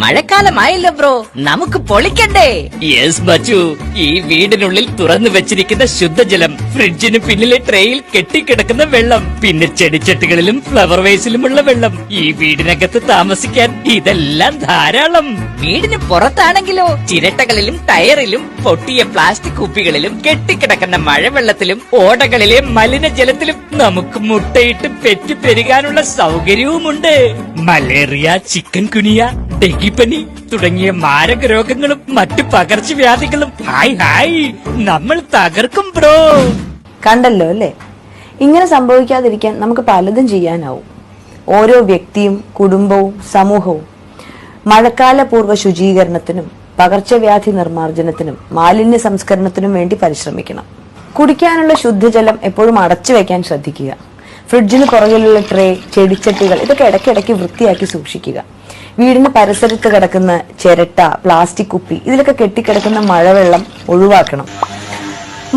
മഴക്കാലമായല്ലോ bro, നമുക്ക് പൊളിക്കണ്ടേ? Yes Bachchu, ഈ വീടിനുള്ളിൽ തുറന്നു വെച്ചിരിക്കുന്ന ശുദ്ധജലം, ഫ്രിഡ്ജിന് പിന്നിലെ ട്രേയിൽ കെട്ടിക്കിടക്കുന്ന വെള്ളം, പിന്നെ ചെടിച്ചട്ടികളിലും ഫ്ലവർ വേസിലുമുള്ള വെള്ളം, ഈ വീടിനകത്ത് താമസിക്കാൻ ഇതെല്ലാം ധാരാളം. വീടിന് പുറത്താണെങ്കിലോ ചിരട്ടകളിലും ടയറിലും പൊട്ടിയ പ്ലാസ്റ്റിക് കുപ്പികളിലും കെട്ടിക്കിടക്കുന്ന മഴവെള്ളത്തിലും ഓടകളിലെ മലിനജലത്തിലും നമുക്ക് മുട്ടയിട്ട് പെറ്റു പെരുകാനുള്ള സൗകര്യവുമുണ്ട്. മലേറിയ, ചിക്കൻ കുനിയ, ഡെങ്കിപ്പനി തുടങ്ങിയ മാരക രോഗങ്ങളും മറ്റു പകർച്ചവ്യാധികളും ഹായ് നമ്മൾ തകർക്കും ബ്രോ. കണ്ടല്ലോ അല്ലേ? ഇങ്ങനെ സംഭവിക്കാതിരിക്കാൻ നമുക്ക് പലതും ചെയ്യാനാവും. ഓരോ വ്യക്തിയും കുടുംബവും സമൂഹവും മഴക്കാല പൂർവ്വ ശുചീകരണത്തിനും പകർച്ചവ്യാധി നിർമ്മാർജ്ജനത്തിനും മാലിന്യ സംസ്കരണത്തിനും വേണ്ടി പരിശ്രമിക്കണം. കുടിക്കാനുള്ള ശുദ്ധജലം എപ്പോഴും അടച്ചു വെക്കാൻ ശ്രദ്ധിക്കുക. ഫ്രിഡ്ജിന് പുറകിലുള്ള ട്രേ, ചെടിച്ചട്ടികൾ ഇതൊക്കെ ഇടയ്ക്കിടയ്ക്ക് വൃത്തിയാക്കി സൂക്ഷിക്കുക. വീടിന് പരിസരത്ത് കിടക്കുന്ന ചിരട്ട, പ്ലാസ്റ്റിക് കുപ്പി ഇതിലൊക്കെ കെട്ടിക്കിടക്കുന്ന മഴവെള്ളം ഒഴിവാക്കണം.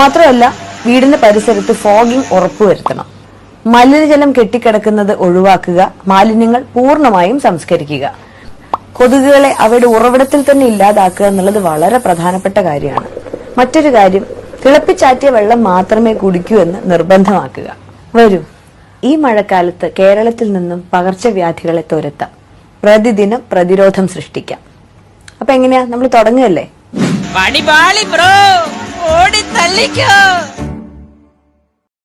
മാത്രമല്ല, വീടിന് പരിസരത്ത് ഫോഗിംഗ് ഉറപ്പുവരുത്തണം. മലിനജലം കെട്ടിക്കിടക്കുന്നത് ഒഴിവാക്കുക. മാലിന്യങ്ങൾ പൂർണ്ണമായും സംസ്കരിക്കുക. കൊതുകുകളെ അവയുടെ ഉറവിടത്തിൽ തന്നെ ഇല്ലാതാക്കുക എന്നുള്ളത് വളരെ പ്രധാനപ്പെട്ട കാര്യമാണ്. മറ്റൊരു കാര്യം, തിളപ്പിച്ചാറ്റിയ വെള്ളം മാത്രമേ കുടിക്കൂ എന്ന് നിർബന്ധമാക്കുക. വരൂ, ഈ മഴക്കാലത്ത് കേരളത്തിൽ നിന്നും പകർച്ചവ്യാധികളെ തുരത്താം. പ്രതിദിനം പ്രതിരോധം സൃഷ്ടിക്കാം. അപ്പൊ എങ്ങനെയാ, നമ്മൾ തുടങ്ങുകയല്ലേ? പണിപാളി ബ്രോ, ഓടി തള്ളിക്കോ.